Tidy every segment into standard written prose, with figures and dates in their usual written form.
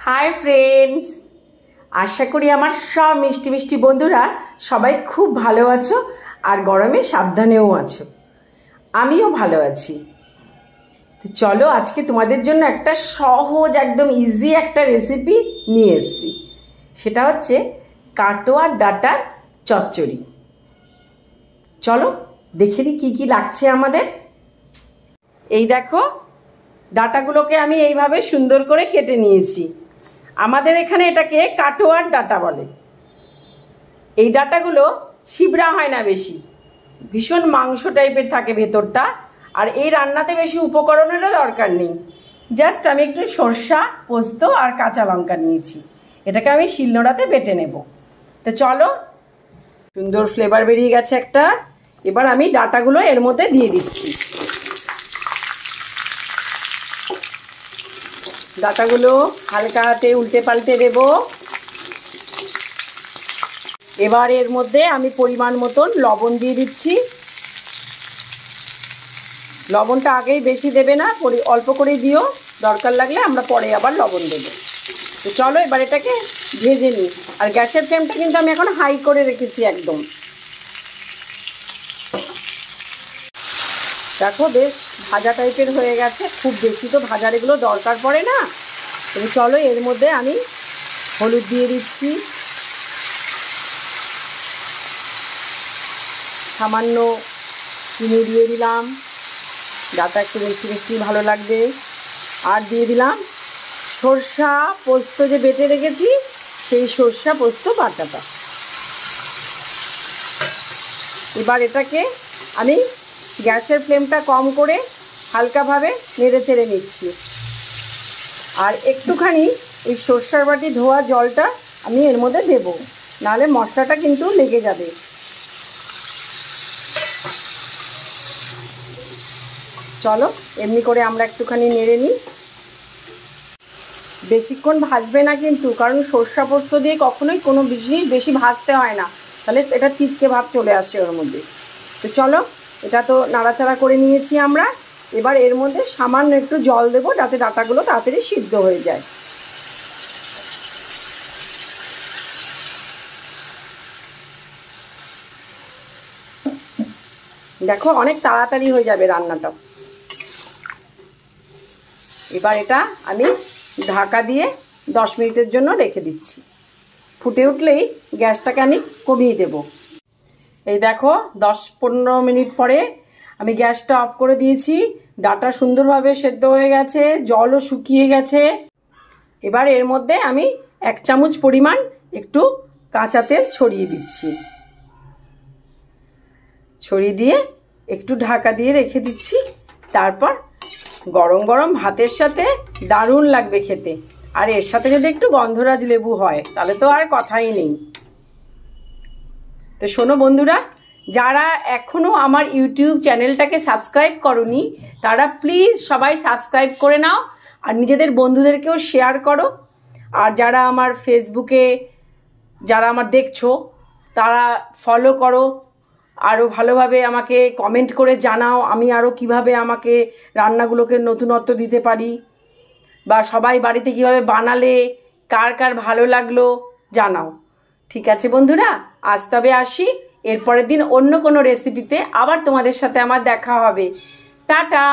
Hi friends, आशा करी आमार सब मिष्टि मिष्टि बंधुरा सबाई खूब भालो आछो और गरमे साबधानेও आछो। आमिও भालो आछि। तो चलो आज के तुम्हादेर जोन्नो एकटा सहज एकदम इजी एकटा रेसिपि निये एसेछि। सेटा हच्छे काटोयार डाटार चच्चड़ी। चलो देखे नि की लागछे आमादेर। এই দেখো ডাটাগুলোকে আমি এইভাবে সুন্দর করে কেটে নিয়েছি। আমাদের এখানে এটাকে কাটোয়ার ডাটা বলে। এই ডাটাগুলো ছিবড়া হয় না বেশি, ভীষণ মাংস টাইপের থাকে ভেতরটা। আর এই রান্নাতে বেশি উপকরণেরও দরকার নেই, জাস্ট আমি একটু সরষা, পোস্ত আর কাঁচা লঙ্কা নিয়েছি। এটাকে আমি শিলনোড়াতে বেটে নেব। তো চলো, সুন্দর ফ্লেভার বেরিয়ে গেছে একটা। এবার আমি ডাটাগুলো এর মধ্যে দিয়ে দিচ্ছি। ডাটাগুলো হালকা হাতে উল্টে পাল্টে দেব। এবার এর মধ্যে আমি পরিমাণ মতন লবণ দিয়ে দিচ্ছি। লবণটা আগেই বেশি দেবে না, অল্প করে দিও, দরকার লাগলে আমরা পরে আবার লবণ দেব। তো চলো এবার এটাকে ভেজে নিই। আর গ্যাসের ফ্লেমটা কিন্তু আমি এখন হাই করে রেখেছি একদম। দেখো বেশ ভাজা টাইপের হয়ে গেছে, খুব বেশি তো ভাজার এগুলো দরকার পড়ে না। তবে চলো এর মধ্যে আমি হলুদ দিয়ে দিচ্ছি, সামান্য চিনি দিয়ে দিলাম, ডাটা একটু মিষ্টি মিষ্টি ভালো লাগবে। আর দিয়ে দিলাম সরষা পোস্ত যে বেটে রেখেছি, সেই সরষা পোস্ত বাটাটা। এবার এটাকে আমি গ্যাসের ফ্লেমটা কম করে হালকাভাবে নেড়ে চেড়ে নিচ্ছি। আর একটুখানি এই সরষার বাটি ধোয়া জলটা আমি এর মধ্যে দেব, নাহলে মশলাটা কিন্তু লেগে যাবে। চলো এমনি করে আমরা একটুখানি নেড়ে নিই। বেশিক্ষণ ভাজবে না কিন্তু, কারণ সরষা পোস্ত দিয়ে কখনোই কোনো জিনিস বেশি ভাজতে হয় না, তাহলে এটা তিতকে ভাব চলে আসে ওর মধ্যে। তো চলো, এটা তো নাড়াচাড়া করে নিয়েছি আমরা। এবার এর মধ্যে সামান্য একটু জল দেব, যাতে ডাটাগুলো তাড়াতাড়ি সিদ্ধ হয়ে যায়। দেখো অনেক তাড়াতাড়ি হয়ে যাবে রান্নাটা। এবার এটা আমি ঢাকা দিয়ে 10 মিনিটের জন্য রেখে দিচ্ছি। ফুটে উঠলেই গ্যাসটাকে আমি কমিয়ে দেব। এই দেখো 10-15 মিনিট পরে আমি গ্যাসটা অফ করে দিয়েছি। ডাটা সুন্দরভাবে সেদ্ধ হয়ে গেছে, জলও শুকিয়ে গেছে। এবার এর মধ্যে আমি 1 চামচ পরিমাণ একটু কাঁচা তেল ছড়িয়ে দিচ্ছি। ছড়িয়ে দিয়ে একটু ঢাকা দিয়ে রেখে দিচ্ছি। তারপর গরম গরম ভাতের সাথে দারুণ লাগবে খেতে। আর এর সাথে যদি একটু গন্ধরাজ লেবু হয় তাহলে তো আর কথাই নেই। তো শোনো বন্ধুরা, যারা এখনও আমার ইউটিউব চ্যানেলটাকে সাবস্ক্রাইব করোনি তারা প্লিজ সবাই সাবস্ক্রাইব করে নাও, আর নিজেদের বন্ধুদেরকেও শেয়ার করো। আর যারা আমার ফেসবুকে যারা আমার দেখছো তারা ফলো করো, আরও ভালোভাবে আমাকে কমেন্ট করে জানাও আমি আরও কিভাবে আমাকে রান্নাগুলোকে নতুনত্ব দিতে পারি, বা সবাই বাড়িতে কিভাবে বানালে কার কার ভালো লাগলো জানাও। ঠিক আছে বন্ধুরা, আজ তবে আসি। এরপরের দিন অন্য কোনো রেসিপিতে আবার তোমাদের সাথে আমার দেখা হবে। টাটা,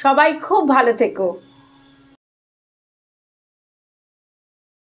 সবাই খুব ভালো থেকো।